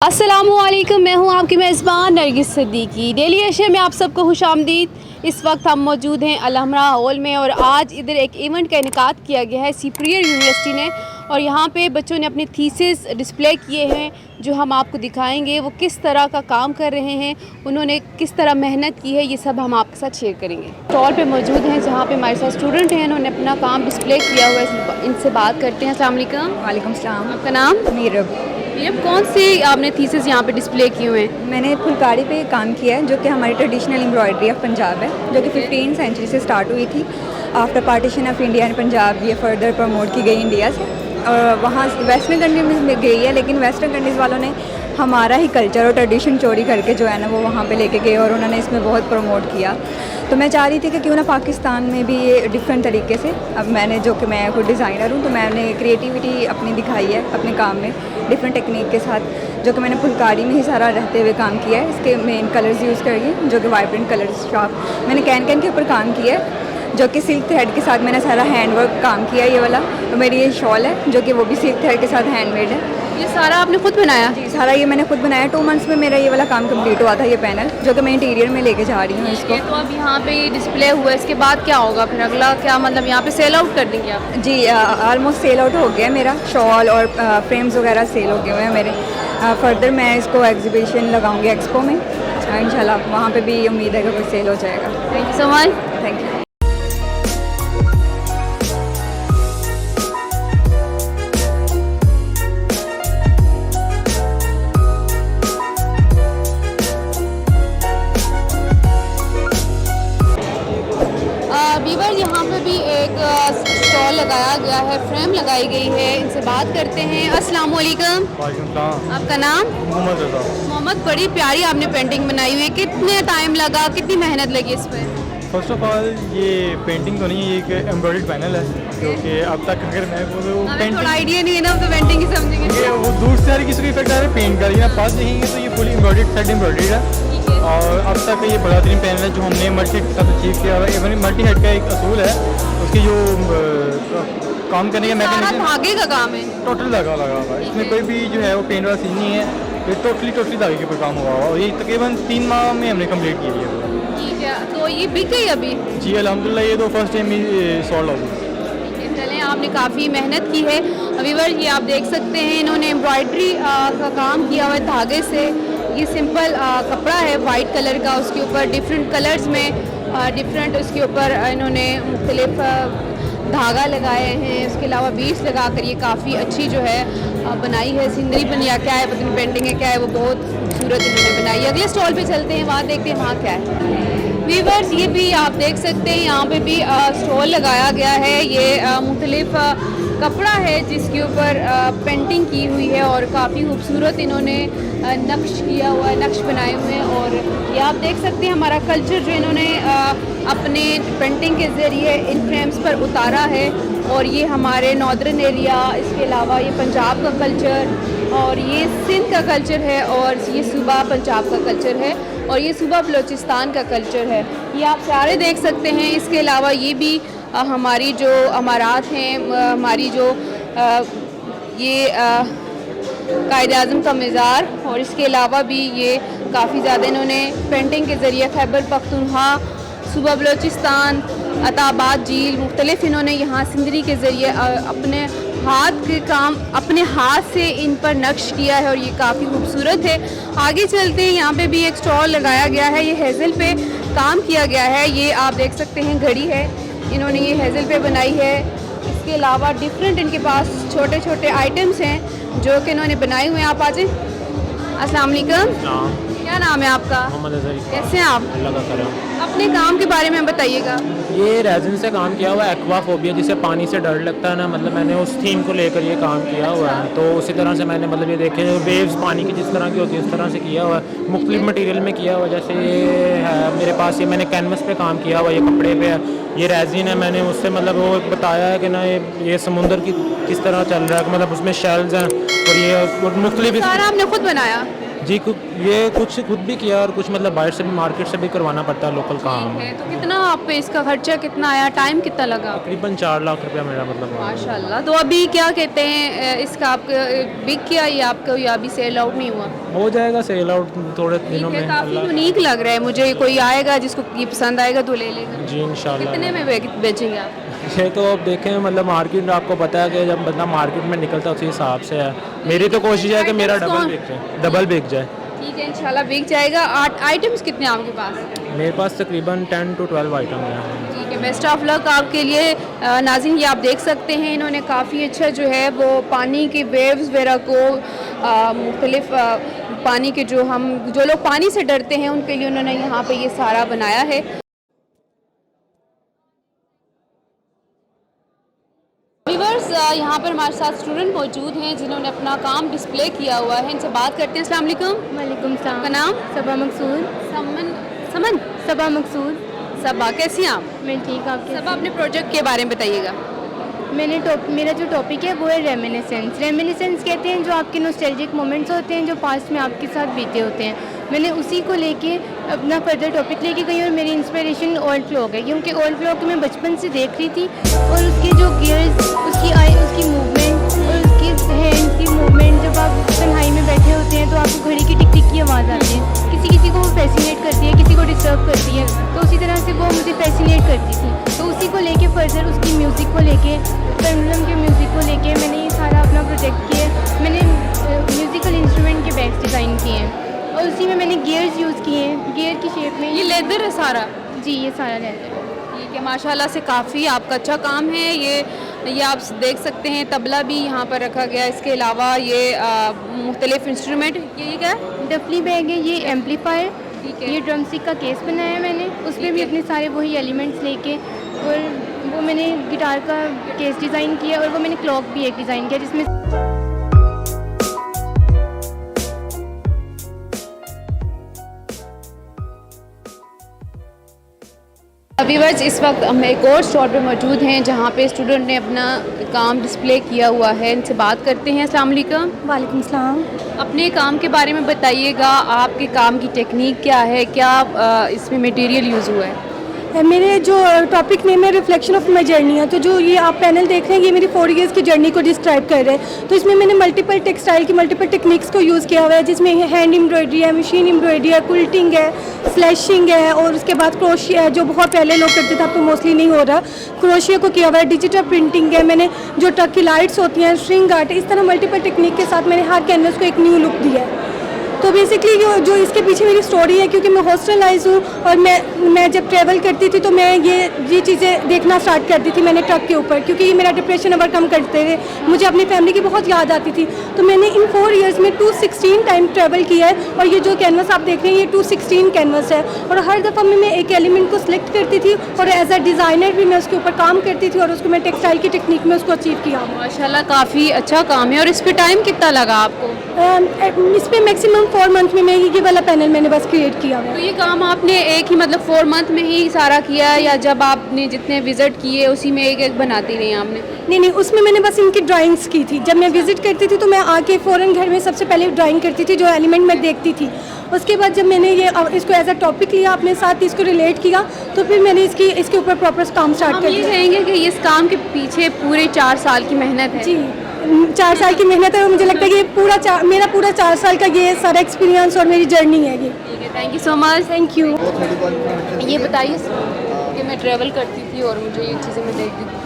अस्सलामुअलैकुम, मैं हूं आपकी मेज़बान नरगिस सिद्दीकी। डेली एशिया में आप सबको खुशामदीद। इस वक्त हम मौजूद हैं अलहमरा हॉल में और आज इधर एक इवेंट का इनेकाद किया गया है सुपीरियर यूनिवर्सिटी ने, और यहाँ पे बच्चों ने अपने थीसिस डिस्प्ले किए हैं जो हम आपको दिखाएंगे। वो किस तरह का काम कर रहे हैं, उन्होंने किस तरह मेहनत की है, ये सब हम आपके साथ शेयर करेंगे। स्टॉल पे मौजूद हैं जहाँ पे हमारे साथ स्टूडेंट हैं, उन्होंने अपना काम डिस्प्ले किया हुआ है। इनसे बात करते हैं। अस्सलाम वालेकुम। वालेकुम सलाम। आपका नाम? मीरब। मीरब, कौन सी आपने थीसिस यहाँ पे डिस्प्ले किए हुए हैं? मैंने फुलकारी पे काम किया है जो कि हमारी ट्रेडिशनल एम्ब्रॉयडरी ऑफ पंजाब है, जो कि 15वीं सेंचुरी से स्टार्ट हुई थी। After partition of India and Punjab ये फर्दर प्रमोट की गई इंडिया से, और वहाँ वेस्टर्न कंट्रीज में गई है, लेकिन वेस्टर्न कंट्रीज़ वालों ने हमारा ही कल्चर और ट्रेडिशन चोरी करके जो है ना वो वहाँ पे लेके गए और उन्होंने इसमें बहुत प्रमोट किया। तो मैं चाह रही थी कि क्यों ना पाकिस्तान में भी ये डिफरेंट तरीके से, अब मैंने जो कि मैं खुद डिज़ाइनर हूँ तो मैंने क्रिएटिविटी अपनी दिखाई है अपने काम में डिफरेंट टेक्निक के साथ, जो कि मैंने फुलकारी में ही सारा रहते हुए काम किया है। इसके मेन कलर्स यूज़ करेंगे जो कि वाइब्रेंट कलर्स शार्प मैंने कैन के ऊपर काम किया है, जो कि सिल्क थ्रेड के साथ मैंने सारा हैंडवर्क काम किया है। ये वाला तो मेरी ये शॉल है जो कि वो भी सिल्क थ्रेड के साथ हैंडमेड है। ये सारा आपने खुद बनाया? जी, सारा ये मैंने खुद बनाया। 2 मंथ्स में मेरा ये वाला काम कंप्लीट हुआ था, ये पैनल जो कि मैं इंटीरियर में लेके जा रही हूँ इसको। तो अब यहाँ पे डिस्प्ले हुआ है, इसके बाद क्या होगा फिर अगला? क्या मतलब यहाँ पे सेल आउट कर देंगे आप? जी, ऑलमोस्ट सेल आउट हो गया मेरा शॉल और फ्रेम्स वगैरह सेल हो गए हुए हैं मेरे। फर्दर मैं इसको एग्जीबिशन लगाऊंगी एक्सपो में, इंशाल्लाह वहाँ पे भी उम्मीद है कि कोई सेल हो जाएगा। Thank you so much. Thank you. Viewer, यहाँ पे भी एक स्टॉल लगाया गया है, फ्रेम लगाई गई है। इनसे बात करते हैं। अस्सलाम वालेकुम। आपका नाम? मोहम्मद रज़ा। मोहम्मद, बड़ी प्यारी आपने पेंटिंग बनाई हुई है। कितने टाइम लगा, कितनी मेहनत लगी इस पर? फर्स्ट ऑफ ऑल ये पेंटिंग तो नहीं है, ये एक एम्ब्रॉयडर्ड पैनल है जो कि अब तक अगर मैं बोलूँ हमें थोड़ा आइडिया नहीं है ना, तो पेंटिंग ही समझेंगे। ये वो दूर से किसी को इफेक्ट आ रहा है पेंट का, लेकिन पास देखेंगे तो ये फुली एम्ब्रॉयडर्ड थ्रेड एम्ब्रॉयडर्ड है। और अब तक ये बेहतरीन पैनल है जो हमने मल्टी हेड के साथ अचीव किया हुआ है। इवन मल्टी हेड का एक असूल है, उसकी जो काम करने का मैकेनिज्म धागे का काम है, टोटल धागा लगा हुआ है। इसमें कोई भी जो है वो पेंट वाला सीन नहीं है, ये टोटली धागे के ऊपर काम हुआ हुआ। और ये तकरीबन 3 माह में हमने कम्प्लीट की है। ठीक है, तो ये बिक गई अभी? जी अल्हम्दुलिल्लाह, ये तो फर्स्ट टाइम ही सॉल्ड हो गई। चलें, आपने काफ़ी मेहनत की है। व्यूअर्स, ये आप देख सकते हैं, इन्होंने एम्ब्रॉयडरी का काम किया हुआ है धागे से। ये सिंपल कपड़ा है वाइट कलर का, उसके ऊपर डिफरेंट कलर्स में डिफरेंट उसके ऊपर इन्होंने मुख्तलिफ धागा लगाए हैं। उसके अलावा बीड्स लगा कर ये काफ़ी अच्छी जो है बनाई है। सीनरी बनी या क्या है पता नहीं, पेंटिंग है क्या है, वो बहुत खूबसूरत इन्होंने बनाई है। अगले स्टॉल पे चलते हैं, वहाँ देखते हैं वहाँ क्या है। व्यूअर्स, ये भी आप देख सकते हैं, यहाँ पे भी स्टॉल लगाया गया है। ये मुख्तलिफ कपड़ा है जिसके ऊपर पेंटिंग की हुई है और काफ़ी खूबसूरत इन्होंने नक्श किया हुआ है, नक्श बनाए हुए हैं। और ये आप देख सकते हैं हमारा कल्चर जो इन्होंने अपने पेंटिंग के ज़रिए इन फ्रेम्स पर उतारा है। और ये हमारे नॉर्दर्न एरिया, इसके अलावा ये पंजाब का कल्चर, और ये सिंध का कल्चर है, और ये सूबा पंजाब का कल्चर है, और ये सूबा बलूचिस्तान का कल्चर है। ये आप सारे देख सकते हैं। इसके अलावा ये भी हमारी जो अमारात हैं, हमारी जो ये कायद आज़म का मज़ार, और इसके अलावा भी ये काफ़ी ज़्यादा इन्होंने पेंटिंग के ज़रिए खैबर पख्तूनख्वा, सूबा बलूचिस्तान, अताबाद झील, मुख्तलिफ इन्होंने यहाँ सिंदरी के ज़रिए अपने हाथ के काम, अपने हाथ से इन पर नक्श किया है, और ये काफ़ी खूबसूरत है। आगे चलते हैं, यहाँ पे भी एक स्टॉल लगाया गया है। ये हेज़ल पे काम किया गया है। ये आप देख सकते हैं घड़ी है, इन्होंने ये हेज़ल पे बनाई है। इसके अलावा डिफरेंट इनके पास छोटे छोटे आइटम्स हैं जो कि इन्होंने बनाए हुए हैं। आप आ जाएं। अस्सलाम वालेकुम। क्या नाम है आपका? मोहम्मद अज़हर। कैसे हैं आप? अल्लाह का करम। अपने काम के बारे में बताइएगा। ये रेजिन से काम किया हुआ है, एक्वाफोबिया जिसे पानी से डर लगता है ना, मतलब मैंने उस थीम को लेकर ये काम किया हुआ है। तो उसी तरह से मैंने मतलब ये देखे वेव्स पानी की जिस तरह की होती है उस तरह से किया हुआ है। मुख्तलिफ मटीरियल में किया हुआ है, जैसे ये है मेरे पास, ये मैंने कैनवस पे काम किया हुआ है, ये कपड़े पे है। ये रेजिन है, मैंने उससे मतलब वो बताया है कि ना ये समुंदर की किस तरह चल रहा है, मतलब उसमें शेल्स हैं और ये मुख्तलिफ। सारा आपने खुद बनाया? जी ये कुछ खुद भी किया और कुछ मतलब बाहर से भी मार्केट से भी करवाना पड़ता है लोकल काम। है तो कितना आप पे इसका खर्चा कितना आया, टाइम कितना लगा? तकरीबन 4 लाख रुपया मेरा मतलब हुआ। माशाल्लाह। तो अभी क्या कहते हैं इसका आपका बिक किया या आपका या अभी सेल आउट नहीं हुआ? हो जाएगा सेल आउट थोड़े दिनों में। काफ़ी यूनिक लग रहा है मुझे, कोई आएगा जिसको ये पसंद आएगा तो ले लेगा। जी इंशाल्लाह। कितने में बेचेंगे आप? ये तो अब देखें मतलब मार्केट आपको पता है कि जब बंदा मार्केट में निकलता है उसी हिसाब से है। मेरी तो कोशिश है कि मेरा डबल बिक जाए। ठीक है इंशाल्लाह बिक जाएगा। आइटम्स कितने हैं आपके पास? मेरे पास तकरीबन 10 to 12 आइटम हैं। ठीक है, बेस्ट ऑफ लक आपके लिए। नाज़रीन ये आप देख सकते हैं इन्होंने काफ़ी अच्छा जो है वो पानी के वेव्स वगैरह को मुख्तलिफ पानी के जो लोग पानी से डरते हैं उनके लिए उन्होंने यहाँ पे ये सारा बनाया है। व्यूअर्स यहाँ पर हमारे साथ स्टूडेंट मौजूद हैं जिन्होंने अपना काम डिस्प्ले किया हुआ है। इनसे बात करते हैं। अस्सलाम वालेकुम। वालेकुम सलाम। आपका नाम? सबा मकसूद। समन सबा मकसूद। सबा, कैसी हैं आप? मैं ठीक। आपके सबा अपने प्रोजेक्ट के बारे में बताइएगा। मेरा जो टॉपिक है वो है रेमिनिसेंस। रेमिनिसेंस कहते हैं जो आपके नॉस्टैल्जिक मोमेंट्स होते हैं जो पास्ट में आपके साथ बीते होते हैं। मैंने उसी को लेके अपना फर्दर टॉपिक लेके गई और मेरी इंस्पिरेशन ओल्ड फ्लॉग है, क्योंकि ओल्ड फ्लॉग मैं बचपन से देख रही थी और उसके जो गियर्स, उसकी आई, उसकी मूवमेंट और उसकी हैंड की मूवमेंट, जब आप तन्हाई में बैठे होते हैं तो आपको घड़ी की टिक टिक की आवाज़ आती है। किसी को वो फैसिनेट करती है, किसी को डिस्टर्ब करती है, तो उसी तरह से वो मुझे फैसिनेट करती थी। तो उसी को लेके फर्दर उसकी म्यूज़िक को लेके, पेंडुलम के म्यूज़िक को लेके मैंने ये सारा अपना प्रोजेक्ट किया। मैंने म्यूज़िकल इंस्ट्रूमेंट के बैग्स डिज़ाइन किए हैं और उसी में मैंने गियर्स यूज़ किए हैं, गियर की शेप में। ये लेदर है सारा? जी ये सारा लेदर है। ठीक है, माशाल्लाह से काफ़ी आपका अच्छा काम है। ये आप देख सकते हैं तबला भी यहाँ पर रखा गया है। इसके अलावा ये मुख्तलिफ इंस्ट्रूमेंट, ये क्या है? डफली बैग है, ये एम्पलीफायर। ठीक है। ये ड्रम स्टिक का केस बनाया है मैंने, उसमें भी अपने सारे वही एलिमेंट्स लेके, और वो मैंने गिटार का केस डिज़ाइन किया और वो मैंने क्लॉक भी एक डिज़ाइन किया जिसमें व्यूअर्स इस वक्त हम एक और स्टॉल पे मौजूद हैं जहाँ पे स्टूडेंट ने अपना काम डिस्प्ले किया हुआ है। इनसे बात करते हैं। अस्सलाम वालेकुम। वालेकुम सलाम। अपने काम के बारे में बताइएगा, आपके काम की टेक्निक क्या है, क्या इसमें मटेरियल यूज़ हुआ है? मेरे जो टॉपिक नेम है रिफ्लेक्शन ऑफ माई जर्नी है, तो जो ये आप पैनल देख रहे हैं ये मेरी 4 इयर्स की जर्नी को डिस्क्राइब कर रहे हैं। तो इसमें मैंने मल्टीपल टेक्सटाइल की मल्टीपल टेक्निक्स को यूज़ किया हुआ है, जिसमें हैंड एम्ब्रॉयडरी है, मशीन एम्ब्रॉयडरी है, क्विल्टिंग है, स्लैशिंग है, और उसके बाद क्रोशिया है जो बहुत पहले लोग करते थे, अब तो मोस्टली नहीं हो रहा। क्रोशिया को किया हुआ है, डिजिटल प्रिंटिंग है, मैंने जो ट्रक की लाइट्स होती हैं, स्ट्रिंग आर्ट, इस तरह मल्टीपल टेक्निक के साथ मैंने हर कैनवस को एक न्यू लुक दिया है। तो बेसिकली जो इसके पीछे मेरी स्टोरी है, क्योंकि मैं हॉस्टलाइज हूँ और मैं जब ट्रैवल करती थी तो मैं ये चीज़ें देखना स्टार्ट करती थी मैंने ट्रक के ऊपर, क्योंकि ये मेरा डिप्रेशन ओवरकम करते थे, मुझे अपनी फैमिली की बहुत याद आती थी। तो मैंने इन 4 इयर्स में 216 टाइम ट्रैवल किया है, और ये जो कैनवस आप देख रहे हैं ये 216 कैनवस है, और हर दफ़ा मैं एक एलिमेंट को सिलेक्ट करती थी और एज अ डिज़ाइनर भी मैं उसके ऊपर काम करती थी और उसको मैं टेक्सटाइल की टेक्निक में उसको अचीव किया। माशाल्लाह काफ़ी अच्छा काम है। और इस पर टाइम कितना लगा आपको? इस पर मैक्सिमम 4 मंथ में मैं ये वाला पैनल मैंने बस क्रिएट किया हुआ है। तो ये काम आपने एक ही मतलब 4 मंथ में ही सारा किया, या जब आपने जितने विज़िट किए उसी में एक बनाती रही आपने? नहीं, उसमें मैंने बस इनकी ड्राइंग्स की थी। जब मैं विज़िट करती थी तो मैं आके फ़ौरन घर में सबसे पहले ड्राइंग करती थी, जो एलिमेंट मैं देखती थी। उसके बाद जब मैंने इसको एज अ टॉपिक लिया, अपने साथ इसको रिलेट किया, तो फिर मैंने इसके ऊपर प्रॉपर काम स्टार्ट कर दिया। ये कहेंगे कि इस काम के पीछे पूरे 4 साल की मेहनत है? जी 4 साल की मेहनत है, और मुझे लगता है कि मेरा पूरा 4 साल का ये सारा एक्सपीरियंस और मेरी जर्नी है ये। ठीक है, thank you so much. Thank you. ये बताइए कि मैं ट्रैवल करती थी और मुझे ये चीज़ें मैं देखती थी।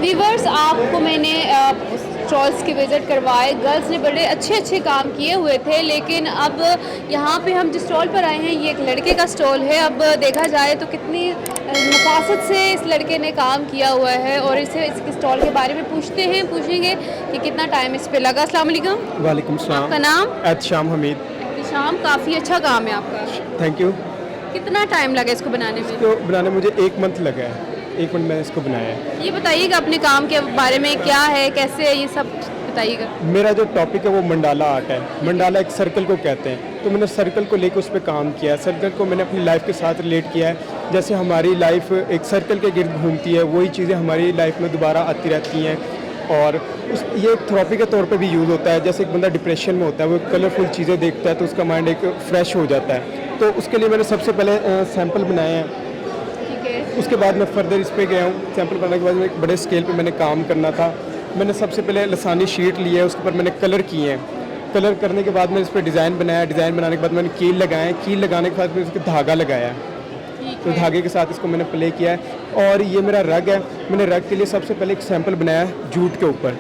व्यूअर्स आपको मैंने स्टॉल्स के विज़िट करवाए। गर्ल्स ने बड़े अच्छे काम किए हुए थे, लेकिन अब यहाँ पे हम जिस स्टॉल पर आए हैं ये एक लड़के का स्टॉल है। अब देखा जाए तो कितनी नफासत से इस लड़के ने काम किया हुआ है, और इसके स्टॉल के बारे में पूछेंगे कि कितना टाइम इस पे लगा। अस्सलाम वालेकुम। वालेकुम सलाम। आपका नाम? एहतशाम हमीद। शाम, काफ़ी अच्छा काम है आपका। Thank you. कितना टाइम लगा इसको बनाने में? इसको बनाने मुझे 1 मंथ लगा है। 1 मंथ मैंने इसको बनाया है। ये बताइएगा अपने काम के बारे में, क्या है, कैसे है, ये सब बताइएगा। मेरा जो टॉपिक है वो मंडाला आर्ट है। मंडाला एक सर्कल को कहते हैं। तो मैंने सर्कल को लेकर उस पर काम किया। सर्कल को मैंने अपनी लाइफ के साथ रिलेट किया है। जैसे हमारी लाइफ एक सर्कल के गिर्द घूमती है, वही चीज़ें हमारी लाइफ में दोबारा आती रहती हैं। और ये एक थेरेपी के तौर पे भी यूज़ होता है। जैसे एक बंदा डिप्रेशन में होता है, वो कलरफुल चीज़ें देखता है तो उसका माइंड एक फ्रेश हो जाता है। तो उसके लिए मैंने सबसे पहले सैंपल बनाए हैं। ठीक है। उसके बाद मैं फर्दर इस पे गया हूँ। सैंपल बनाने के बाद में एक बड़े स्केल पे मैंने काम करना था। मैंने सबसे पहले लसानी शीट ली है, उसके ऊपर मैंने कलर किए हैं। कलर करने के बाद मैंने इस पर डिज़ाइन बनाया। डिज़ाइन बनाने के बाद मैंने कील लगाए। कील लगाने के बाद मैंने इसके धागा लगाया है। तो धागे के साथ इसको मैंने प्ले किया है। और ये मेरा रग है। मैंने रग के लिए सबसे पहले एक सैंपल बनाया है जूट के ऊपर।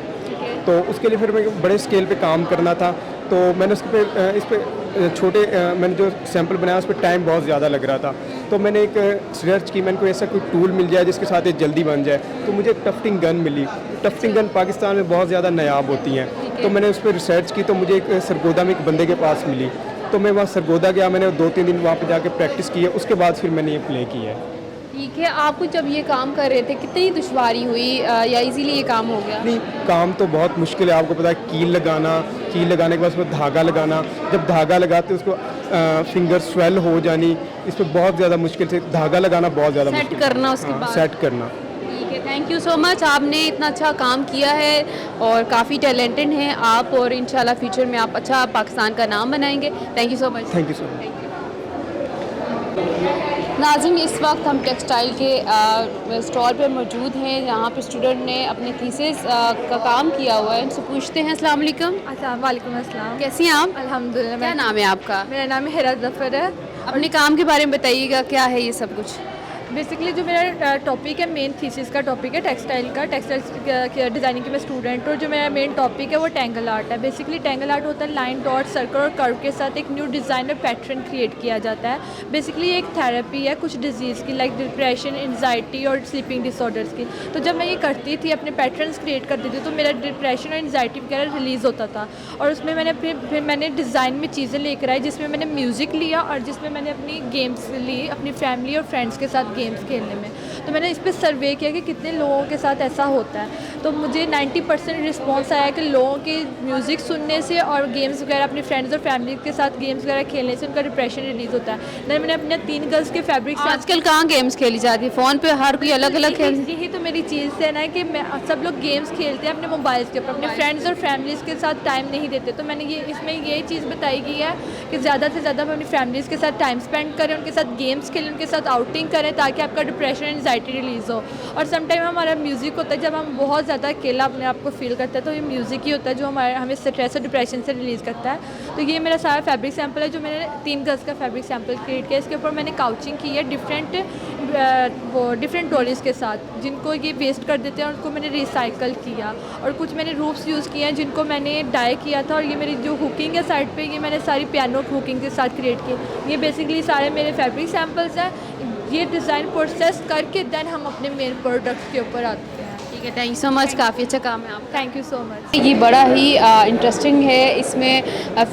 तो उसके लिए फिर मैं बड़े स्केल पे काम करना था। तो मैंने इस पर छोटे मैंने जो सैंपल बनाया उस पर टाइम बहुत ज़्यादा लग रहा था। तो मैंने एक सर्च की, मैंने कोई ऐसा कोई टूल मिल जाए जिसके साथ ये जल्दी बन जाए। तो मुझे टफ्टिंग गन मिली। टफ्टिंग गन पाकिस्तान में बहुत ज़्यादा नायाब होती हैं। तो मैंने उस पर रिसर्च की, तो मुझे एक सरगोदा में एक बंदे के पास मिली। तो मैं वहाँ सरगोदा गया, मैंने 2-3 दिन वहाँ पर जाकर प्रैक्टिस की है। उसके बाद फिर मैंने ये प्ले किया है। ठीक है। आपको जब ये काम कर रहे थे कितनी दुश्वारी हुई या इजीली ये काम हो गया? नहीं, काम तो बहुत मुश्किल है। आपको पता है कील लगाना, कील लगाने के बाद उसमें धागा लगाना। जब धागा लगाते उसको फिंगर स्वेल हो जानी, इस पर बहुत ज़्यादा मुश्किल से धागा लगाना बहुत ज़्यादा सेट मुश्किल करना उसके बाद। सेट करना। ठीक है। Thank you so much. आपने इतना अच्छा काम किया है और काफ़ी टैलेंटेड हैं आप, और इंशाल्लाह फ्यूचर में आप अच्छा पाकिस्तान का नाम बनाएंगे। Thank you so much. Thank you so much. नाज़रीन, इस वक्त हम टेक्सटाइल के स्टॉल पर मौजूद हैं। यहाँ पे स्टूडेंट ने अपने थीसिस का काम किया हुआ है। इनसे पूछते हैं। अस्सलाम वालेकुम। वालेकुम अस्सलाम। कैसी हैं आप? अल्हम्दुलिल्लाह। क्या नाम है आपका? मेरा नाम है हिरा जफ़र है। अपने काम के बारे में बताइएगा, क्या है ये सब कुछ? बेसिकली जो मेरा टॉपिक है, मेन थीसिस का टॉपिक है टेक्सटाइल का। टेक्सटाइल डिज़ाइनिंग की मैं स्टूडेंट हूँ। जो मेरा मेन टॉपिक है वो टेंगल आर्ट है। बेसिकली टेंगल आर्ट होता है लाइन, डॉट, सर्कल और कर्व के साथ एक न्यू डिज़ाइन और पैटर्न क्रिएट किया जाता है। बेसिकली एक थेरेपी है कुछ डिजीज़ की, लाइक डिप्रेशन, एंजाइटी और स्लीपिंग डिसऑर्डर्स की। तो जब मैं ये करती थी, अपने पैटर्न्स क्रिएट करती थी, तो मेरा डिप्रेशन और एंजाइटी वगैरह रिलीज़ होता था। और उसमें मैंने फिर मैंने डिज़ाइन में चीज़ें लेकर आई, जिसमें मैंने म्यूज़िक लिया और जिसमें मैंने अपनी गेम्स ली, अपनी फैमिली और फ्रेंड्स के साथ गेम्स खेलने में। तो मैंने इस पर सर्वे किया कि कितने लोगों के साथ ऐसा होता है। तो मुझे 90% रिस्पॉन्स आया कि लोगों के म्यूज़िक सुनने से और गेम्स वगैरह अपने फ्रेंड्स और फैमिली के साथ गेम्स वगैरह खेलने से उनका डिप्रेशन रिलीज़ होता है। then मैंने अपने 3 गर्ल्स के फैब्रिक से आजकल कहाँ गेम्स खेली जाती है? फ़ोन पे हर कोई अलग अलग खेल। यही तो मेरी चीज़ है ना कि सब लोग गेम्स खेलते हैं अपने मोबाइल्स के ऊपर, अपने फ्रेंड्स और फैमिलीज़ के साथ टाइम नहीं देते। तो मैंने इसमें ये चीज़ बताई गई है कि ज़्यादा से ज़्यादा हम अपनी फैमिलीज़ के साथ टाइम स्पेंड करें, उनके साथ गेम्स खेलें, उनके साथ आउटिंग करें, ताकि आपका डिप्रेशन एंजाइटी रिलीज़ हो। और समटाइम हमारा म्यूज़िक होता है, जब हम बहुत ज़्यादा अकेला अपने आप को फील करते हैं, तो ये म्यूज़िक ही होता है जो हमें स्ट्रेस और डिप्रेशन से रिलीज़ करता है। तो ये मेरा सारा फैब्रिक सैंपल है जो मैंने 3 गज़ का फैब्रिक सैंपल क्रिएट किया। इसके ऊपर मैंने काउचिंग की है डिफरेंट डॉलीज़ के साथ, जिनको ये वेस्ट कर देते हैं और उनको मैंने रिसाइकल किया। और कुछ मैंने रूप्स यूज़ किए हैं जिनको मैंने डाई किया था। और ये मेरी जो हुकिंग है साइड पे, ये मैंने सारी पियानो हुकिंग के साथ क्रिएट की। ये बेसिकली सारे मेरे फैब्रिक सैंपल्स हैं। ये डिज़ाइन प्रोसेस करके देन हम अपने मेन प्रोडक्ट्स के ऊपर आते हैं। ठीक है। Thank you so much. काफ़ी अच्छा काम है आपका। Thank you so much. ये बड़ा ही इंटरेस्टिंग है। इसमें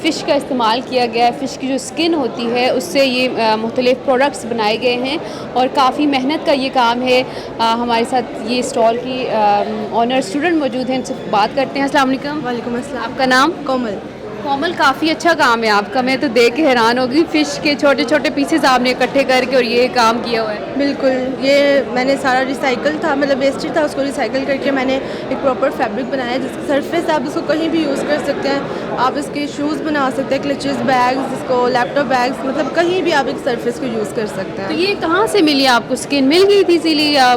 फ़िश का इस्तेमाल किया गया है। फ़िश की जो स्किन होती है उससे ये मुख्तलिफ़ प्रोडक्ट्स बनाए गए हैं और काफ़ी मेहनत का ये काम है। हमारे साथ ये स्टॉल की ऑनर स्टूडेंट मौजूद हैं, इनसे बात करते हैं। अस्सलाम वालेकुम। वालेकुम अस्सलाम। आपका नाम? कोमल। कोमल, काफ़ी अच्छा काम है आपका। मैं तो देख के हैरान हो गई। फ़िश के छोटे छोटे पीसेस आपने इकट्ठे करके और ये काम किया हुआ है। बिल्कुल, ये मैंने सारा रिसाइकल था, मतलब वेस्टेज था, उसको रिसाइकल करके मैंने एक प्रॉपर फैब्रिक बनाया है जिसकी सरफेस आप इसको कहीं भी यूज़ कर सकते हैं। आप इसके शूज़ बना सकते हैं, क्लचेस, बैग्स, इसको लैपटॉप बैग्स, मतलब कहीं भी आप एक सरफेस को यूज़ कर सकते हैं। तो ये कहाँ से मिली आपको? स्किन मिल गई थी इसीलिए या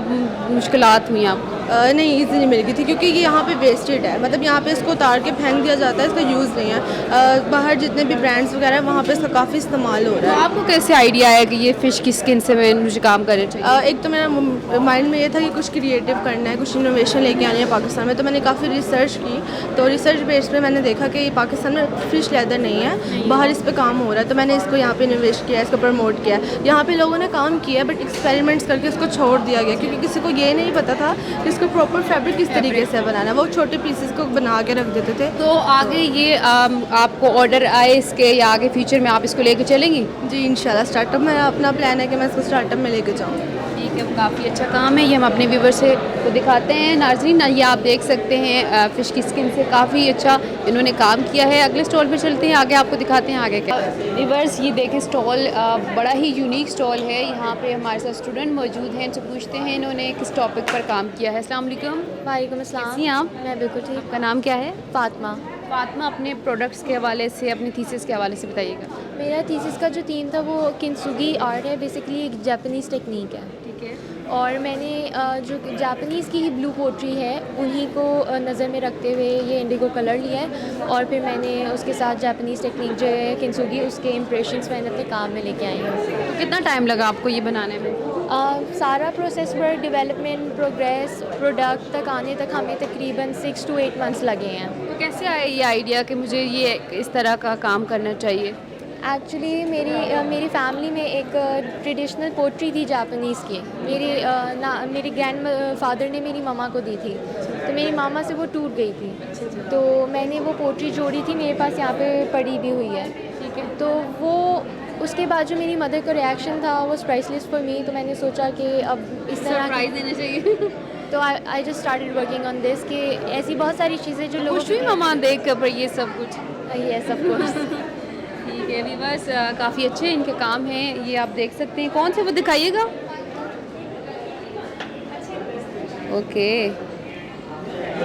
मुश्किलात हुई आपको? नहीं, इजीली मिल गई थी क्योंकि ये यहाँ पे वेस्टेड है, मतलब यहाँ पे इसको उतार के फेंक दिया जाता है, इसका यूज़ नहीं है। बाहर जितने भी ब्रांड्स वगैरह हैं वहाँ पे इसका काफ़ी इस्तेमाल हो रहा है। आपको कैसे आइडिया आया कि ये फ़िश की स्किन से मुझे काम करना चाहिए? एक तो मेरा माइंड में ये था कि कुछ क्रिएटिव करना है, कुछ इनोवेशन लेके आनी है पाकिस्तान में। तो मैंने काफ़ी रिसर्च की, तो रिसर्च बेस पे मैंने देखा कि पाकिस्तान में फ़िश लेदर नहीं है, बाहर इस पर काम हो रहा है। तो मैंने इसको यहाँ पे इन्वेस्ट किया, इसको प्रमोट किया। यहाँ पे लोगों ने काम किया बट एक्सपेरिमेंट्स करके इसको छोड़ दिया गया क्योंकि किसी को ये नहीं पता था कि इसको प्रॉपर फैब्रिक किस तरीके से बनाना है। वो छोटे पीसेस को बना के रख देते थे। तो आगे ये आपको ऑर्डर आए इसके या आगे फ्यूचर में आप इसको लेके चलेंगी? जी इंशाल्लाह, स्टार्टअप मेरा अपना प्लान है कि मैं इसको स्टार्टअप में लेके जाऊँ। ठीक ठीक है, वो काफ़ी अच्छा काम है। ये हम अपने व्यूवर से को दिखाते हैं। नाज़रीन, ये आप देख सकते हैं फ़िश की स्किन से काफ़ी अच्छा इन्होंने काम किया है। अगले स्टॉल पे चलते हैं, आगे आपको दिखाते हैं आगे क्या। व्यूवर्स, ये देखें स्टॉल बड़ा ही यूनिक स्टॉल है। यहाँ पे हमारे साथ स्टूडेंट मौजूद हैं, इनसे पूछते हैं इन्होंने किस टॉपिक पर काम किया है। अस्सलाम वालेकुम। वालेकुम अस्सलाम। कैसी हैं आप? मैं बिल्कुल ठीक। आपका नाम क्या है? फातिमा। फातिमा, अपने प्रोडक्ट्स के हवाले से, अपने थीसिस के हवाले से बताइएगा। मेरा थीसिस का जो थीम था वो किंसुगी आर्ट है, बेसिकली एक जापानीज़ टेक्निक है। ठीक है। और मैंने जो जापानीज़ की ही ब्लू पोट्री है उन्हीं को नज़र में रखते हुए ये इंडिगो कलर लिया है, और फिर मैंने उसके साथ जापानीज़ टेक्निक जो है किंसुगी, उसके इम्प्रेशंस मैंने अपने काम में लेके आई हूँ। तो कितना टाइम लगा आपको ये बनाने में? सारा process work, development, progress, product तक आने तक हमें तकरीबन 6 to 8 मंथ्स लगे हैं। तो कैसे आया ये आइडिया कि मुझे ये इस तरह का काम करना चाहिए? एक्चुअली मेरी फैमिली में एक ट्रेडिशनल पोट्री थी जापानीज़ की। मेरे ग्रैंड फादर ने मेरी मामा को दी थी, तो मेरी मामा से वो टूट गई थी, तो मैंने वो पोट्री जोड़ी थी, मेरे पास यहाँ पे पड़ी भी हुई है। ठीक है। तो वो उसके बाद जो मेरी मदर का रिएक्शन था वो प्राइसलेस फॉर मी, तो मैंने सोचा कि अब इस तरह सरप्राइज देना चाहिए। तो I just started working on this कि ऐसी बहुत सारी चीज़ें जो लोग कुछ भी मामा देख कर ये सब कुछ। ये सब कुछ ठीक है व्यूअर्स, काफ़ी अच्छे इनके काम हैं, ये आप देख सकते हैं। कौन से वो दिखाइएगा? ओके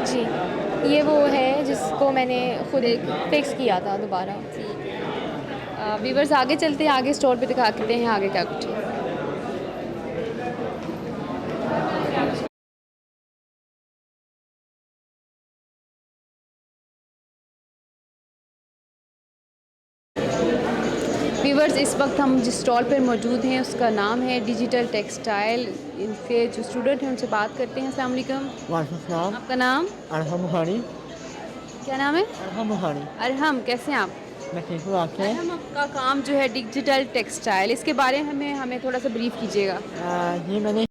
जी, ये वो है जिसको मैंने खुद फिक्स किया था दोबारा। व्यूअर्स, आगे चलते हैं, आगे स्टोर पे दिखाते हैं आगे क्या कुछ है। व्यूअर्स, इस वक्त हम जिस स्टॉल पर मौजूद हैं उसका नाम है डिजिटल टेक्सटाइल। इनके जो स्टूडेंट हैं उनसे बात करते हैं। अस्सलाम वालेकुम। वालेकुम। आपका नाम? अरहम मुहानी। क्या नाम है? अरहम मुहानी। अरहम, कैसे हैं आप? मैं ठीक हूँ, आप हैं? अरहम, आपका काम जो है डिजिटल टेक्सटाइल, इसके बारे में हमें थोड़ा सा ब्रीफ कीजिएगा। ये मैंने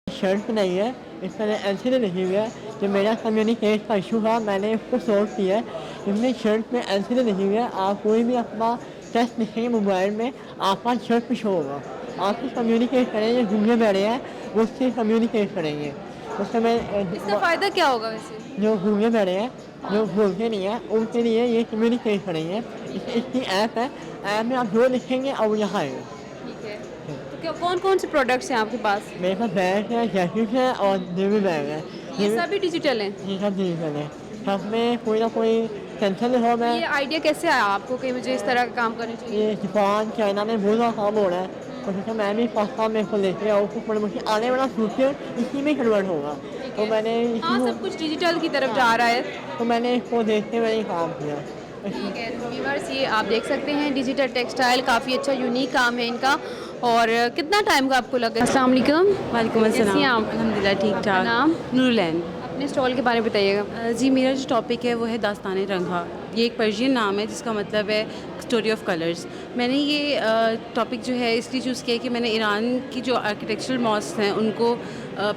शर्ट बनाई है, इस तरह एलसीडी लगी हुई है। जो मेरा कम्युनिकेट का इशू था मैंने इसको सॉल्व किया है। इसमें शर्ट में एलसीडी लगी हुई है, आप कोई भी अपना टेस्ट लिखेंगे मोबाइल में, आपका शर्ट पे शो होगा। आप कम्युनिकेट करेंगे, घूमने बैठे हैं उससे कम्युनिकेट करेंगे। उससे मैं इसका फ़ायदा क्या होगा वैसे? जो घूमने बैठे हैं, जो बोलते नहीं हैं, उनके लिए ये कम्युनिकेट करेंगे। इसकी ऐप है, ऐप में आप जो लिखेंगे और यहाँ आएगा। ठीक है। तो क्या कौन कौन से प्रोडक्ट्स हैं आपके पास? मेरे पास बैग है, जैकेट है और जेबी बैग है। ये सभी डिजिटल हैं? ये सब डिजिटल है। सब में कोई ना कोई टेंशन हो। मैं ये आइडिया कैसे आया आपको कि मुझे इस तरह का काम करना चाहिए? ये जापान चाइना में बहुत ज़्यादा काम हो रहा है, तो सोचा मैं भी पाकिस्तान में इसको लेके आऊँ, तो मुझे आने वाला फ्यूचर इसी में कन्वर्ट होगा। तो मैंने हाँ, सब कुछ डिजिटल की तरफ जा रहा है। तो मैंने इसको देखते हुए ही काम किया। ठीक है व्यूअर्स, ये आप देख सकते हैं डिजिटल टेक्सटाइल, काफ़ी अच्छा यूनिक काम है इनका। और कितना टाइम का आपको लगा? अस्सलाम वालेकुम। वालेकुम कैसी हैं अस्सलाम। आप? अल्हम्दुलिल्लाह ठीक आपका ठाक। नाम? नूरलैन। अपने स्टॉल के बारे में बताइएगा। जी, मेरा जो टॉपिक है वो है दास्तान रंगा। ये एक पर्शियन नाम है जिसका मतलब है स्टोरी ऑफ कलर्स। मैंने ये टॉपिक जो है इसलिए चूज़ किया कि मैंने ईरान की जो आर्किटेक्चरल मॉस्क हैं उनको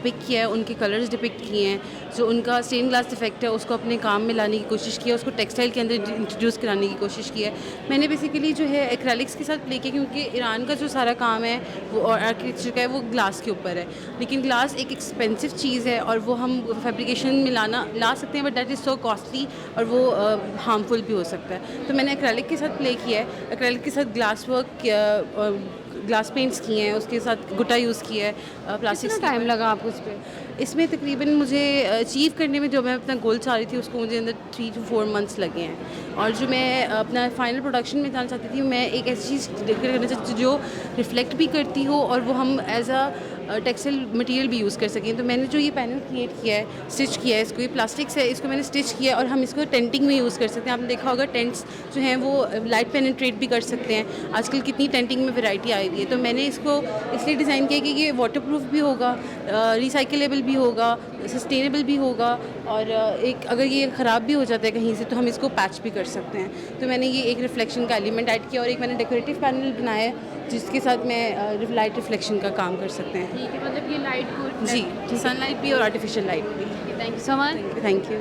पिक किया है, उनके कलर्स डिपिक्ट किए हैं, जो उनका स्टेन ग्लास इफेक्ट है उसको अपने काम में लाने की कोशिश की है, उसको टेक्सटाइल के अंदर इंट्रोड्यूस कराने की कोशिश की है। मैंने बेसिकली जो है एक्रेलिक्स के साथ प्ले किया, क्योंकि ईरान का जो सारा काम है वो और आर्किटेक्चर का है वो ग्लास के ऊपर है, लेकिन ग्लास एक एक्सपेंसिव चीज़ है और वो हम फैब्रिकेशन में ला सकते हैं, but that is so costly और वो हार्मफुल भी हो सकता है। तो मैंने एक्रेलिक के साथ प्ले किया है, एक्रेलिक के साथ ग्लास वर्क, ग्लास पेंट्स किए हैं, उसके साथ गुटा यूज़ किया है। प्लास्टिक टाइम लगा आपको इस पर? इसमें तकरीबन मुझे अचीव करने में जो मैं अपना गोल चाह रही थी उसको मुझे अंदर 3 to 4 मंथ्स लगे हैं। और जो मैं अपना फाइनल प्रोडक्शन में जाना चाहती थी, मैं एक ऐसी चीज़ करना चाहती थी जो रिफ्लेक्ट भी करती हो और वो हम एज अ टेक्सटाइल मटेरियल भी यूज़ कर सकें। तो मैंने जो ये पैनल क्रिएट किया है, स्टिच किया है, इसको ये प्लास्टिक से इसको मैंने स्टिच किया है और हम इसको टेंटिंग में यूज़ कर सकते हैं। आपने देखा होगा टेंट्स जो हैं वो लाइट पेनिट्रेट भी कर सकते हैं। आजकल कितनी टेंटिंग में वैरायटी आई हुई है, तो मैंने इसको इसलिए डिज़ाइन किया कि ये वाटरप्रूफ भी होगा, रिसाइकलेबल भी होगा, सस्टेनेबल भी होगा, और एक अगर ये ख़राब भी हो जाता है कहीं से तो हम इसको पैच भी कर सकते हैं। तो मैंने ये एक रिफ्लेक्शन का एलिमेंट ऐड किया और एक मैंने डेकोरेटिव पैनल बनाया है जिसके साथ मैं लाइट रिफ्लेक्शन का काम कर सकते हैं। ठीक है, मतलब ये लाइट को जी, सनलाइट भी और आर्टिफिशियल लाइट भी। Thank you so much. Thank you.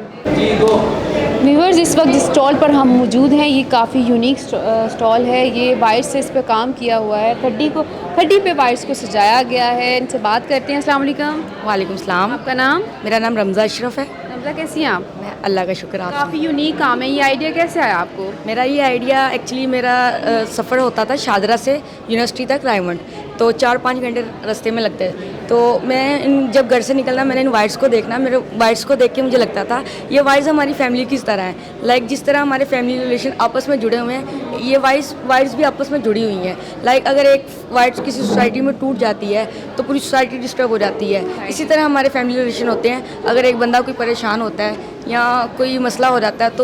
Viewers, इस वक्त जिस स्टॉल पर हम मौजूद हैं ये काफ़ी यूनिक स्टॉल है। ये वाइट्स से इस पर काम किया हुआ है, खड्डी पे वाइट्स को सजाया गया है। इनसे बात करते हैं। अस्सलाम वालेकुम। वालेकुम सलाम। आपका नाम? मेरा नाम रमज़ा अशरफ है। रमज़ा, कैसी हैं आप? मैं अल्लाह का शुक्र। आप? काफ़ी यूनिक काम है, ये आइडिया कैसे आया आपको? मेरा ये आइडिया एक्चुअली मेरा सफ़र होता था शादरा से यूनिवर्सिटी तक रायमंड, तो 4-5 घंटे रास्ते में लगते हैं। तो मैं जब घर से निकलना मैंने इन वाइट्स को देखना, मेरे वाइट्स को देख के मुझे लगता था ये वाइट्स हमारी फैमिली की तरह हैं। लाइक जिस तरह हमारे फैमिली रिलेशन आपस में जुड़े हुए हैं, ये वाइट्स भी आपस में जुड़ी हुई हैं। लाइक अगर एक वाइट्स किसी सोसाइटी में टूट जाती है तो पूरी सोसाइटी डिस्टर्ब हो जाती है। इसी तरह हमारे फैमिली रिलेशन होते हैं। अगर एक बंदा कोई परेशान होता है या कोई मसला हो जाता है तो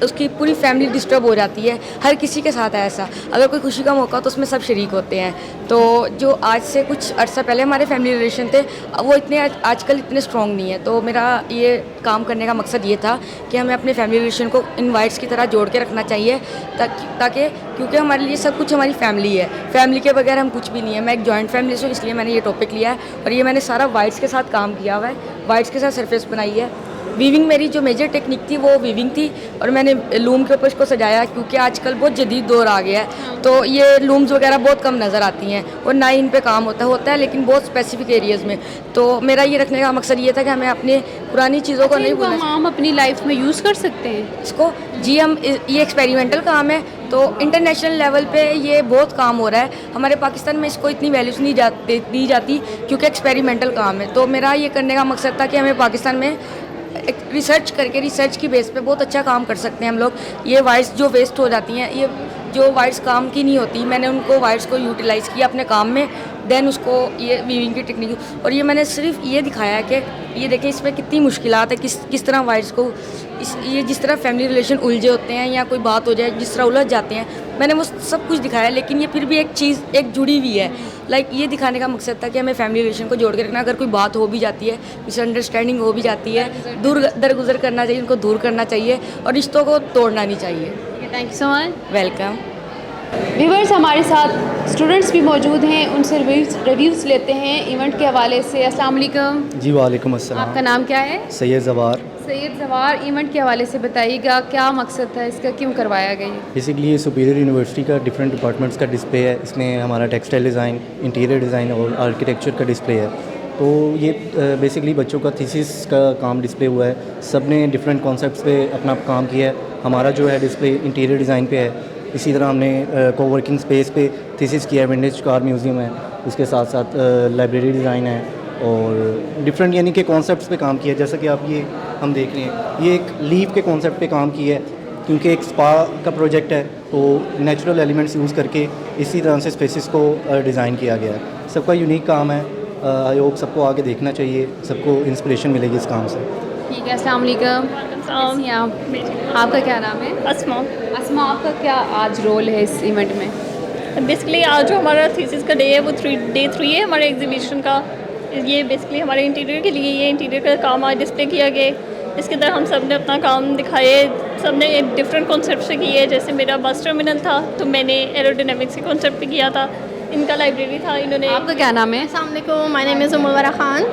उसकी पूरी फैमिली डिस्टर्ब हो जाती है। हर किसी के साथ है ऐसा। अगर कोई खुशी का मौका हो तो उसमें सब शरीक होते हैं। तो जो आज से कुछ अर्सा पहले हमारे फैमिली रिलेशन थे वो इतने आजकल इतने स्ट्रॉन्ग नहीं है। तो मेरा ये काम करने का मकसद ये था कि हमें अपने फैमिली रिलेशन को इन वाइट्स की तरह जोड़ के रखना चाहिए ताकि क्योंकि हमारे लिए सब कुछ हमारी फैमिली है। फैमिली के बगैर हम कुछ भी नहीं है। मैं एक जॉइंट फैमिली से हूँ, इसलिए मैंने ये टॉपिक लिया है और ये मैंने सारा वाइट्स के साथ काम किया हुआ है। वाइट्स के साथ सरफेस बनाई है। वीविंग मेरी जो मेजर टेक्निक थी वो वीविंग थी और मैंने लूम के ऊपर इसको सजाया क्योंकि आजकल बहुत जदीद दौर आ गया है। तो ये लूम्स वगैरह बहुत कम नज़र आती हैं और ना ही इन पे काम होता है लेकिन बहुत स्पेसिफिक एरियाज़ में। तो मेरा ये रखने का मकसद ये था कि हमें अपनी पुरानी चीज़ों को नहीं भूलना। हम अपनी लाइफ में यूज़ कर सकते हैं इसको। जी हम ये एक्सपेरिमेंटल काम है तो इंटरनेशनल लेवल पे ये बहुत काम हो रहा है। हमारे पाकिस्तान में इसको इतनी वैल्यूज़ नहीं दी जाती क्योंकि एक्सपेरिमेंटल काम है। तो मेरा ये करने का मकसद था कि हमें पाकिस्तान में रिसर्च की बेस पे बहुत अच्छा काम कर सकते हैं हम लोग। ये वाइट्स जो वेस्ट हो जाती हैं, ये जो वाइट्स काम की नहीं होती, मैंने उनको वाइट्स को यूटिलाइज़ किया अपने काम में। देन उसको ये वीविंग की टेक्निक और ये मैंने सिर्फ ये दिखाया है कि ये देखें इसमें कितनी मुश्किलात है, किस तरह वाइट्स को ये जिस तरह फैमिली रिलेशन उलझे होते हैं या कोई बात हो जाए जिस तरह उलझ जाते हैं, मैंने वो सब कुछ दिखाया। लेकिन ये फिर भी एक चीज़ एक जुड़ी हुई है। लाइक ये दिखाने का मकसद था कि हमें फैमिली रिलेशन को जोड़ के रखना। अगर कोई बात हो भी जाती है, मिसअंडरस्टैंडिंग हो भी जाती है, दरगुजर करना चाहिए, उनको दूर करना चाहिए और रिश्तों को तोड़ना नहीं चाहिए। Thank you so much. Welcome. Viewers, हमारे साथ स्टूडेंट्स भी मौजूद हैं, उनसे रिव्यूज़ लेते हैं इवेंट के हवाले से। अस्सलाम वालेकुम। जी वालेकुम अस्सलाम। आपका नाम क्या है? सैयद ज़वार। सैयद ज़वार, इवेंट के हवाले से बताइएगा, क्या मकसद था इसका, क्यों करवाया गया? बेसिकली ये सुपीरियर यूनिवर्सिटी का डिफरेंट डिपार्टमेंट्स का डिस्प्ले है। इसमें हमारा टेक्सटाइल डिज़ाइन, इंटीरियर डिज़ाइन और आर्किटेक्चर का डिस्प्ले है। तो ये बेसिकली बच्चों का थीसिस का काम डिस्प्ले हुआ है। सब ने डिफरेंट कॉन्सेप्ट्स पे अपना काम किया है। हमारा जो है डिस्प्ले इंटीरियर डिज़ाइन पे है। इसी तरह हमने कोवर्किंग स्पेस पे थीसिस किया है। विंटेज कार म्यूज़ियम है, उसके साथ साथ लाइब्रेरी डिज़ाइन है और डिफरेंट यानी कि कॉन्सेप्ट्स पे काम किया है। जैसा कि आप ये हम देख रहे हैं, ये एक लीव के कॉन्सेप्ट पे काम किया है क्योंकि एक स्पा का प्रोजेक्ट है तो नेचुरल एलिमेंट्स यूज़ करके इसी तरह से स्पेसिस को डिज़ाइन किया गया है। सबका यूनिक काम है। आई होप सबको आगे देखना चाहिए, सबको इंस्पिरेशन मिलेगी इस काम से। ठीक है, अस्सलाम वालेकुम। कैसी हैं आप? आपका क्या नाम है? अस्मा। अस्मा, आपका क्या आज रोल है इस इवेंट में? बेसिकली आज जो हमारा थीसिस का डे है वो डे 3 है हमारे एग्जीबिशन का। ये बेसिकली हमारे इंटीरियर के लिए ये इंटीरियर का काम आज डिस्प्ले किया गया। इसके अंदर हम सब ने अपना काम दिखाए, सब ने डिफरेंट कॉन्सेप्ट से किए। जैसे मेरा बस टर्मिनल था तो मैंने एरोडायनामिक्स के कॉन्सेप्ट पे किया था। इनका लाइब्रेरी था, इन्होंने। आपका क्या नाम है? अस्सलाम वालेकुम, my name is Umar Khan.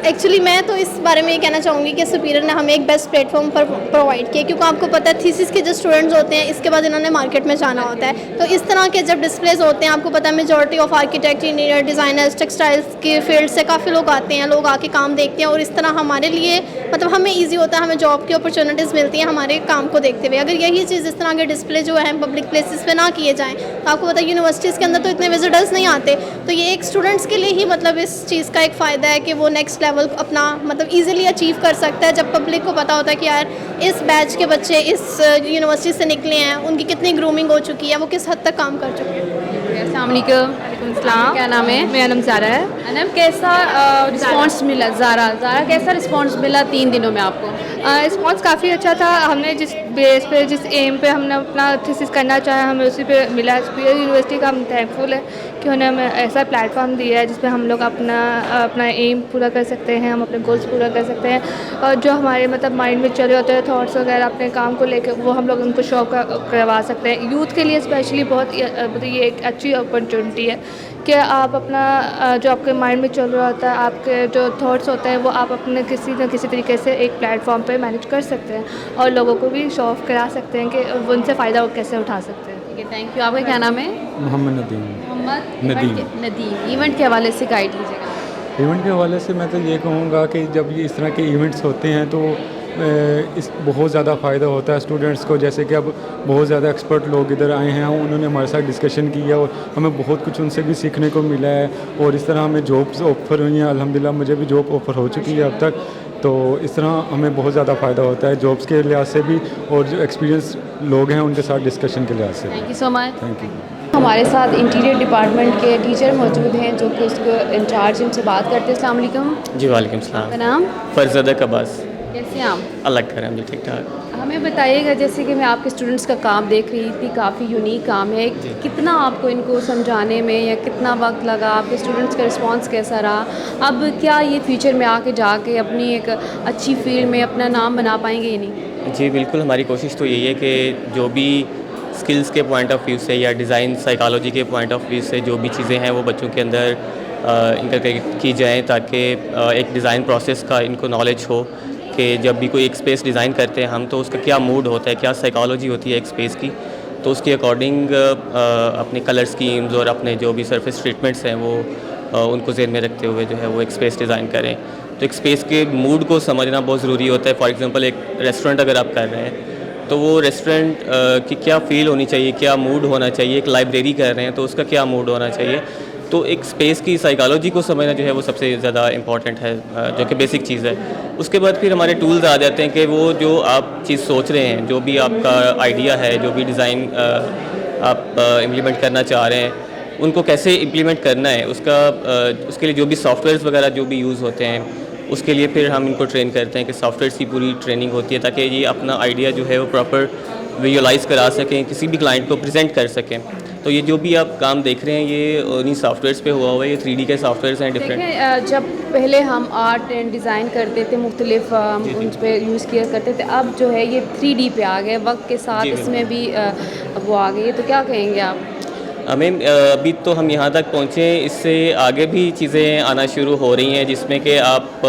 Actually मैं तो इस बारे में ये कहना चाहूँगी कि सुपीरियर ने हमें एक बेस्ट प्लेटफॉर्म पर प्रोवाइड किया, क्योंकि आपको पता है थीसिस के जो स्टूडेंट्स होते हैं इसके बाद इन्होंने मार्केट में जाना होता है। तो इस तरह के जब डिस्प्लेस होते हैं, आपको पता है majority of architect, engineer, designers, textiles के फील्ड से काफ़ी लोग आते हैं, लोग आके काम देखते हैं और इस तरह हमारे लिए मतलब हमें ईजी होता है, हमें जॉब की अपॉर्चुनिटीज़ मिलती हैं हमारे काम को देखते हुए। अगर यही चीज़ इस तरह के डिस्प्ले जो है पब्लिक प्लेसेस पे ना किए जाएँ तो आपको पता है यूनिवर्सिटीज़ के अंदर तो इतने विजिटर्स नहीं आते। तो ये एक स्टूडेंट्स के लिए ही मतलब इस चीज़ का एक फ़ायदा है कि वो नेक्स्ट लेवल अपना मतलब इजीली अचीव कर सकता है, जब पब्लिक को पता होता है कि यार इस बैच के बच्चे इस यूनिवर्सिटी से निकले हैं, उनकी कितनी ग्रूमिंग हो चुकी है, वो किस हद तक काम कर चुके हैं। अस्सलाम वालेकुम। क्या नाम है? मेरा नाम ज़ारा है। अनम, कैसा रिस्पांस मिला? ज़ारा कैसा रिस्पांस मिला 3 दिनों में आपको? रिस्पॉन्स काफ़ी अच्छा था। हमने जिस बेस पे जिस एम पे हमने अपना थीसिस करना चाहा हमें उसी पे मिला। सुपीरियर यूनिवर्सिटी का हम थैंकफुल है कि उन्होंने हमें ऐसा प्लेटफॉर्म दिया है जिस पे हम लोग अपना एम पूरा कर सकते हैं, हम अपने गोल्स पूरा कर सकते हैं और जो हमारे मतलब माइंड में चले होते हैं थॉट्स वगैरह अपने काम को लेकर वो हम लोग उनको शो करवा सकते हैं। यूथ के लिए स्पेशली बहुत ये एक अच्छी अपॉर्चुनिटी है कि आप अपना जो आपके माइंड में चल रहा होता है, आपके जो थॉट्स होते हैं वो आप अपने किसी न किसी तरीके से एक प्लेटफॉर्म पे मैनेज कर सकते हैं और लोगों को भी शो ऑफ करा सकते हैं कि वो उनसे फ़ायदा वो कैसे उठा सकते हैं। ठीक है, थैंक यू। आपका क्या नाम है? मोहम्मद नदीम। नदीम। इवेंट के हवाले से गाइड कीजिएगा। इवेंट के हवाले से मैं तो ये कहूँगा कि जब ये इस तरह के इवेंट्स होते हैं तो इस बहुत ज़्यादा फ़ायदा होता है स्टूडेंट्स को। जैसे कि अब बहुत ज़्यादा एक्सपर्ट लोग इधर आए हैं, उन्होंने हमारे साथ डिस्कशन किया और हमें बहुत कुछ उनसे भी सीखने को मिला है और इस तरह हमें जॉब्स ऑफ़र हुई हैं। अल्हम्दुलिल्लाह मुझे भी जॉब ऑफ़र हो चुकी है अब तक। तो इस तरह हमें बहुत ज़्यादा फ़ायदा होता है जॉब्स के लिहाज से भी और जो एक्सपीरियंस लोग हैं उनके साथ डिस्कशन के लिहाज से। Thank you so much. Thank you. हमारे साथ इंटीरियर डिपार्टमेंट के टीचर मौजूद हैं जो कि उसको इंचार्ज उनसे बात करते हैं। अस्सलाम वालेकुम। जी वालेकुम सलाम। आपका नाम? फरजद अब्बास। कैसे हैं आप? अलग करें जी, ठीक ठाक। हमें बताइएगा, जैसे कि मैं आपके स्टूडेंट्स का काम देख रही थी, काफ़ी यूनिक काम है, कितना आपको इनको समझाने में या कितना वक्त लगा, आपके स्टूडेंट्स का रिस्पांस कैसा रहा? अब क्या ये फ्यूचर में आके जाके अपनी एक अच्छी फील्ड में अपना नाम बना पाएंगे या नहीं? जी बिल्कुल, हमारी कोशिश तो यही है कि जो भी स्किल्स के पॉइंट ऑफ व्यू से या डिज़ाइन साइकोलॉजी के पॉइंट ऑफ व्यू से जो भी चीज़ें हैं वो बच्चों के अंदर इनकलकेट की जाएँ ताकि एक डिज़ाइन प्रोसेस का इनको नॉलेज हो कि जब भी कोई एक स्पेस डिज़ाइन करते हैं हम तो उसका क्या मूड होता है, क्या साइकोलॉजी होती है एक स्पेस की, तो उसके अकॉर्डिंग अपने कलर स्कीम्स और अपने जो भी सरफेस ट्रीटमेंट्स हैं वो उनको ज़हन में रखते हुए जो है वो एक स्पेस डिज़ाइन करें। तो एक स्पेस के मूड को समझना बहुत ज़रूरी होता है। फॉर एग्ज़ाम्पल एक रेस्टोरेंट अगर आप कर रहे हैं तो वो रेस्टोरेंट की क्या फ़ील होनी चाहिए, क्या मूड होना चाहिए। एक लाइब्रेरी कर रहे हैं तो उसका क्या मूड होना चाहिए। तो एक स्पेस की साइकोलॉजी को समझना जो है वो सबसे ज़्यादा इम्पॉर्टेंट है, जो कि बेसिक चीज़ है। उसके बाद फिर हमारे टूल्स आ जाते हैं कि वो जो आप चीज़ सोच रहे हैं, जो भी आपका आइडिया है, जो भी डिज़ाइन आप इम्प्लीमेंट करना चाह रहे हैं, उनको कैसे इम्प्लीमेंट करना है उसके लिए जो भी सॉफ्टवेयर्स वगैरह जो भी यूज़ होते हैं उसके लिए फिर हम इनको ट्रेन करते हैं कि सॉफ्टवेयर की पूरी ट्रेनिंग होती है ताकि ये अपना आइडिया जो है वो प्रॉपर विजुअलाइज़ करा सकें, किसी भी क्लाइंट को प्रेजेंट कर सकें। तो ये जो भी आप काम देख रहे हैं ये उन्हीं सॉफ्टवेयर्स पे हुआ हुआ है। ये 3D के सॉफ्टवेयर्स हैं डिफरेंट। जब पहले हम आर्ट एंड डिज़ाइन करते थे, मुख्तलिफ उन पर यूज़ किया करते थे, अब जो है ये 3D पे आ गए, वक्त के साथ इसमें भी वो आ गई है। तो क्या कहेंगे आप? हमें अभी तो हम यहाँ तक पहुँचे, इससे आगे भी चीज़ें आना शुरू हो रही हैं जिसमें कि आप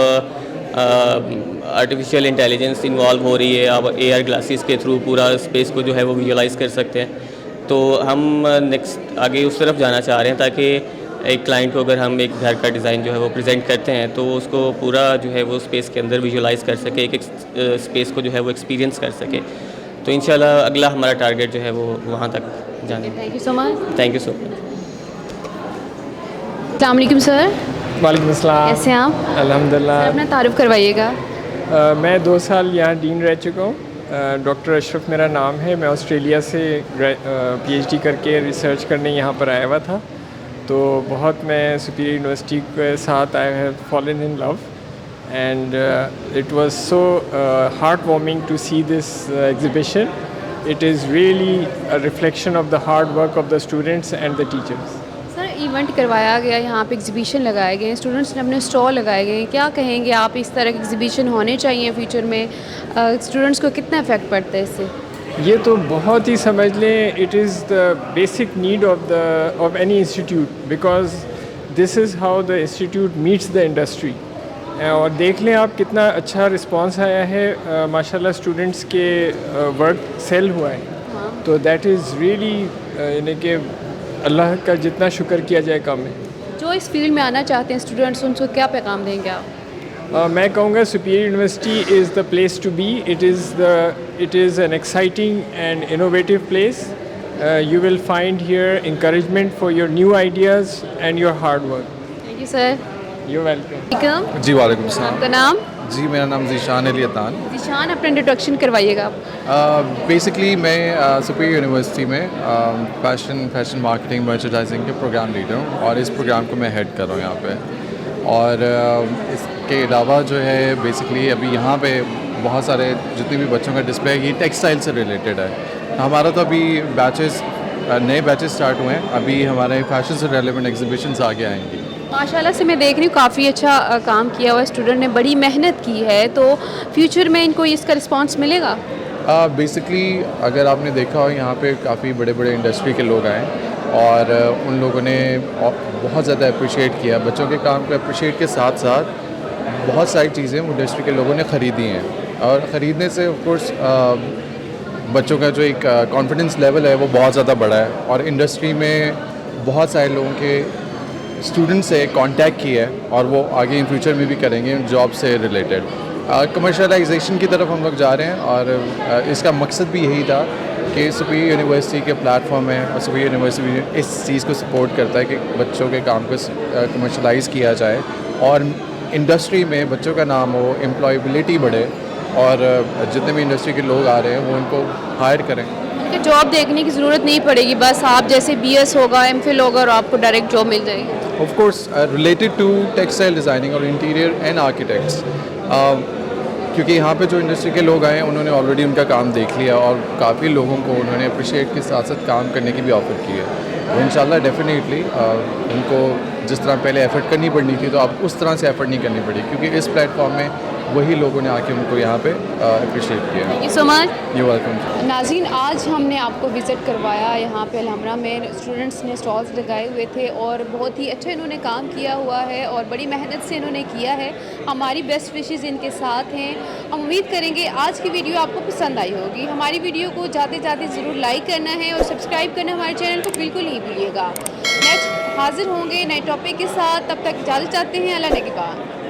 आर्टिफिशियल इंटेलिजेंस इन्वॉल्व हो रही है। आप AR ग्लासेस के थ्रू पूरा स्पेस को जो है वो विजुअलाइज़ कर सकते हैं। तो हम नेक्स्ट आगे उस तरफ जाना चाह रहे हैं ताकि एक क्लाइंट को अगर हम एक घर का डिज़ाइन जो है वो प्रेजेंट करते हैं तो उसको पूरा जो है वो स्पेस के अंदर विजुअलाइज़ कर सके, एक स्पेस को जो है वो एक्सपीरियंस कर सके। तो इंशाल्लाह अगला हमारा टारगेट जो है वो वहाँ तक जाने। Thank you so much. Thank you so much. अस्सलाम वालेकुम सर। वालेकुम अस्सलाम। कैसे हैं आप? अल्हम्दुलिल्लाह। अपना तारुफ करवाइएगा। मैं 2 साल यहाँ डीन रह चुका हूँ। डॉक्टर अशरफ मेरा नाम है। मैं ऑस्ट्रेलिया से PhD करके रिसर्च करने यहाँ पर आया हुआ था। तो बहुत मैं सुपीरियर यूनिवर्सिटी के साथ I have fallen in love and it was so heart warming to see this exhibition. It is really a reflection of the hard work of the students and the teachers. Sir event करवाया गया, यहाँ पे exhibition लगाए गए, students ने अपने stall लगाए गए, क्या कहेंगे आप? इस तरह के एग्जीबिशन होने चाहिए फ्यूचर में? स्टूडेंट्स को कितना इफेक्ट पड़ता है इससे? ये तो बहुत ही समझ लें it is the basic need of any institute because this is how the institute meets the industry. और देख लें आप कितना अच्छा रिस्पांस आया है, माशाल्लाह स्टूडेंट्स के वर्क सेल हुआ है। तो दैट इज़ रियली यानी कि अल्लाह का जितना शुक्र किया जाए कम है। जो इस फील्ड में आना चाहते हैं स्टूडेंट्स, उनको क्या पैगाम देंगे आप? मैं कहूँगा Superior University is the place to be. It is an exciting and innovative place. You will find here encouragement for your new ideas and your hard work. Thank you sir. You're welcome. जी वालेकुम सलाम। आपका नाम? जी मेरा नाम ज़ीशान अली अतान। ज़ीशान, अपना introduction करवाइएगा आप। बेसिकली मैं सुपीरियर यूनिवर्सिटी में फैशन मार्केटिंग मर्चेंडाइजिंग के प्रोग्राम लीडर हूँ और इस प्रोग्राम को मैं हेड कर रहा हूँ यहाँ पे। और इसके अलावा जो है बेसिकली अभी यहाँ पे बहुत सारे जितने भी बच्चों का डिस्प्ले है ये टेक्सटाइल से रिलेटेड है। हमारा तो अभी नए बैचेस स्टार्ट हुए हैं, अभी हमारे फैशन से रेलेवेंट एग्जीबिशंस आगे आएंगी। माशाल्लाह से मैं देख रही हूँ काफ़ी अच्छा काम किया हुआ है, स्टूडेंट ने बड़ी मेहनत की है, तो फ्यूचर में इनको इसका रिस्पांस मिलेगा? बेसिकली अगर आपने देखा हो यहाँ पे काफ़ी बड़े बड़े इंडस्ट्री के लोग आए और उन लोगों ने बहुत ज़्यादा अप्रिशिएट किया। बच्चों के काम को अप्रिशिएट के साथ साथ बहुत सारी चीज़ें इंडस्ट्री के लोगों ने ख़रीदी हैं, और ख़रीदने से ऑफ कोर्स बच्चों का जो एक कॉन्फिडेंस लेवल है वो बहुत ज़्यादा बढ़ा है, और इंडस्ट्री में बहुत सारे लोगों के स्टूडेंट से कांटेक्ट किया है और वो आगे इन फ्यूचर में भी करेंगे जॉब से रिलेटेड। कमर्शलाइजेशन की तरफ हम लोग जा रहे हैं, और इसका मकसद भी यही था कि सुपीरियर यूनिवर्सिटी के प्लेटफॉर्म है और सुपीरियर यूनिवर्सिटी इस चीज़ को सपोर्ट करता है कि बच्चों के काम को कमर्शलाइज़ किया जाए और इंडस्ट्री में बच्चों का नाम हो, एम्प्लॉयबिलिटी बढ़े, और जितने भी इंडस्ट्री के लोग आ रहे हैं वो उनको हायर करें। उनके जॉब देखने की ज़रूरत नहीं पड़ेगी, बस आप जैसे BS होगा, MPhil होगा और आपको डायरेक्ट जॉब मिल जाएगी। Of course related to textile designing और इंटीरियर एंड आर्किटेक्ट्स, क्योंकि यहाँ पे जो इंडस्ट्री के लोग आए हैं उन्होंने ऑलरेडी उनका काम देख लिया और काफ़ी लोगों को उन्होंने अप्रिशिएट के साथ साथ काम करने की भी ऑफ़र की है। तो इंशाल्लाह डेफिनेटली उनको जिस तरह पहले एफ़र्ट करनी पड़नी थी तो अब उस तरह से एफ़र्ट नहीं करनी पड़ी, क्योंकि इस प्लेटफॉर्म में वही लोगों ने आके उनको यहाँ पे अप्रिशिएट किया। Thank you so much. You welcome. नाज़रीन, आज हमने आपको विज़िट करवाया यहाँ पे अलहमरा में। स्टूडेंट्स ने स्टॉल्स लगाए हुए थे और बहुत ही अच्छा इन्होंने काम किया हुआ है और बड़ी मेहनत से इन्होंने किया है। हमारी बेस्ट विशेज़ इनके साथ हैं। हम उम्मीद करेंगे आज की वीडियो आपको पसंद आई होगी। हमारी वीडियो को जाते जाते ज़रूर लाइक करना है और सब्सक्राइब करना हमारे चैनल को बिल्कुल नहीं भूलिएगा। नेक्स्ट हाजिर होंगे नए टॉपिक के साथ, तब तक इजाज़त चाहते हैं। अल्लाह ने के बाद।